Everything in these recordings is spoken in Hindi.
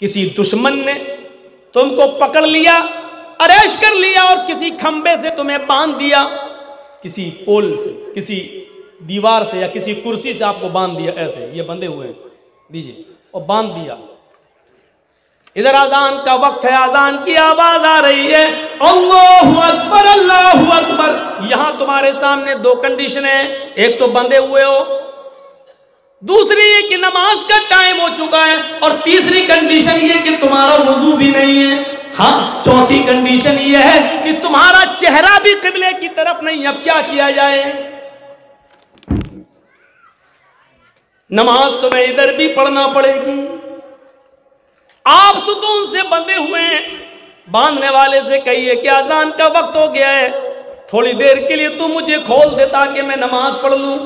किसी दुश्मन ने तुमको पकड़ लिया, अरेस्ट कर लिया और किसी खंबे से तुम्हें बांध दिया, किसी पोल से, किसी दीवार से या किसी कुर्सी से आपको बांध दिया, ऐसे ये बंधे हुए हैं, दीजिए, और बांध दिया। इधर अजान का वक्त है, अजान की आवाज आ रही है, अल्लाहु अकबर अल्लाहु अकबर। यहां तुम्हारे सामने दो कंडीशन है, एक तो बंधे हुए हो, दूसरी ये कि नमाज का टाइम हो चुका है, और तीसरी कंडीशन ये कि तुम्हारा वुजू भी नहीं है। हाँ, चौथी कंडीशन ये है कि तुम्हारा चेहरा भी किबले की तरफ नहीं। अब क्या किया जाए? नमाज तुम्हें इधर भी पढ़ना पड़ेगी। आप सुतून से बंधे हुए हैं, बांधने वाले से कहिए कि अजान का वक्त हो गया है, थोड़ी देर के लिए तू मुझे खोल दे ताकि मैं नमाज पढ़ लूं।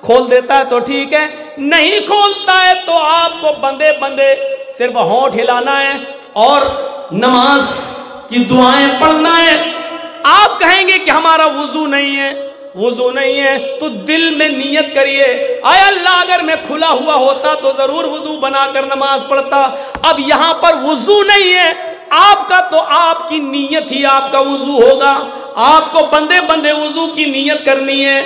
खोल देता है तो ठीक है, नहीं खोलता है तो आपको बंदे बंदे सिर्फ होंठ हिलाना है और नमाज की दुआएं पढ़ना है। आप कहेंगे कि हमारा वुजू नहीं है, वुजू नहीं है तो दिल में नियत करिए, आय अल्लाह अगर मैं खुला हुआ होता तो जरूर वुजू बनाकर नमाज पढ़ता। अब यहां पर वुजू नहीं है आपका, तो आपकी नियत ही आपका वुजू होगा। आपको बंदे बंदे वुजू की नियत करनी है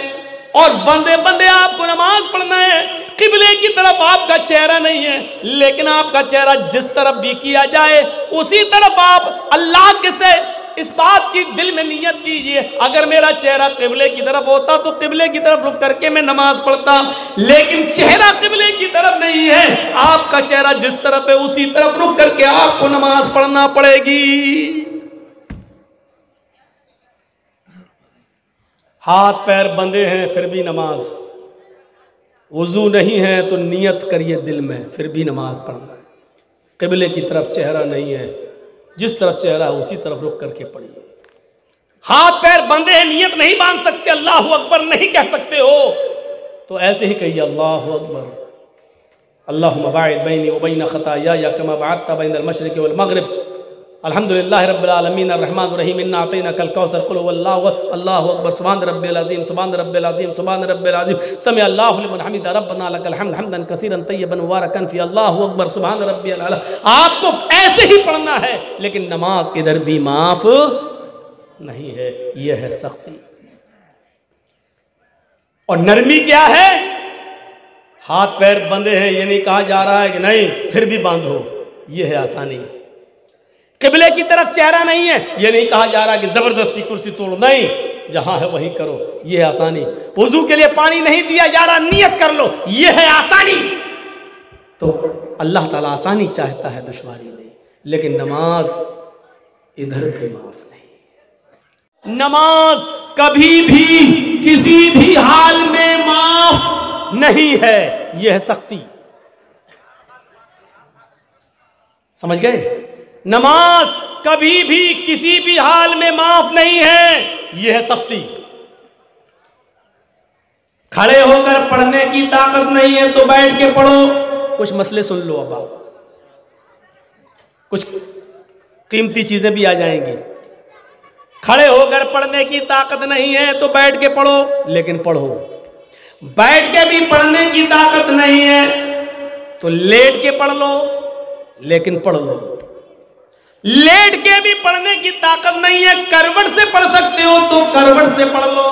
और बंदे बंदे आपको नमाज पढ़ना है। किबले की तरफ आपका चेहरा नहीं है, लेकिन आपका चेहरा जिस तरफ भी किया जाए उसी तरफ आप अल्लाह के से इस बात की दिल में नियत कीजिए, अगर मेरा चेहरा किबले की तरफ होता तो किबले की तरफ रुक करके मैं नमाज पढ़ता, लेकिन चेहरा किबले की तरफ नहीं है, आपका चेहरा जिस तरफ है उसी तरफ रुक करके आपको नमाज पढ़ना पड़ेगी। हाथ पैर बंधे हैं फिर भी नमाज, वुजू नहीं है तो नियत करिए दिल में, फिर भी नमाज पढ़ना है। किबले की तरफ चेहरा नहीं है, जिस तरफ चेहरा है उसी तरफ रुक करके पढ़िए। हाथ पैर बंधे हैं, नियत नहीं बांध सकते, अल्लाहु अकबर नहीं कह सकते हो, तो ऐसे ही कहिए अल्लाहु अकबर, अल्लाहुम्मा बाइद बैनी व बैन खताया कमा बअदता बैनल मशरिक़ि वल मग़रिब, अल्हम्दुलिल्लाहि रब्बिल आलमीन अर्रहमानिर रहीम, इन्ना अतैनाकल कौसर, कुल हुवल्लाहु अल्लाहु अकबर, सुभान रब्बिल अज़ीम, सुभान रब्बिल अज़ीम, सुभान रब्बिल अज़ीम, समी अल्लाहु लिमन हमिदा, रब्बना लकल हम्द हम्दन कसीरन तय्यबन मुबारकन फी, अल्लाहु अकबर, सुभान रब्बिल आला। आपको ऐसे ही पढ़ना है, लेकिन नमाज इधर भी माफ नहीं है, यह है सख्ती। और नरमी क्या है? हाथ पैर बंधे हैं, ये नहीं कहा जा रहा है कि नहीं फिर भी बांधो, यह है आसानी। किबले की तरफ चेहरा नहीं है, यह नहीं कहा जा रहा कि जबरदस्ती कुर्सी तोड़ो, नहीं, जहां है वहीं करो, यह है आसानी। वुजू के लिए पानी नहीं दिया जा रहा, नियत कर लो, यह है आसानी। तो अल्लाह ताला आसानी चाहता है, दुश्वारी नहीं, लेकिन नमाज इधर भी माफ नहीं। नमाज कभी भी किसी भी हाल में माफ नहीं है, यह है सख्ती। समझ गए? नमाज कभी भी किसी भी हाल में माफ नहीं है, यह है सख्ती। खड़े होकर पढ़ने की ताकत नहीं है तो बैठ के पढ़ो। कुछ मसले सुन लो, अब आप कुछ कीमती चीजें भी आ जाएंगी। खड़े होकर पढ़ने की ताकत नहीं है तो बैठ के पढ़ो, लेकिन पढ़ो। बैठ के भी पढ़ने की ताकत नहीं है तो लेट के पढ़ लो, लेकिन पढ़ लो। लेट के भी पढ़ने की ताकत नहीं है, करवट से पढ़ सकते हो तो करवट से पढ़ लो।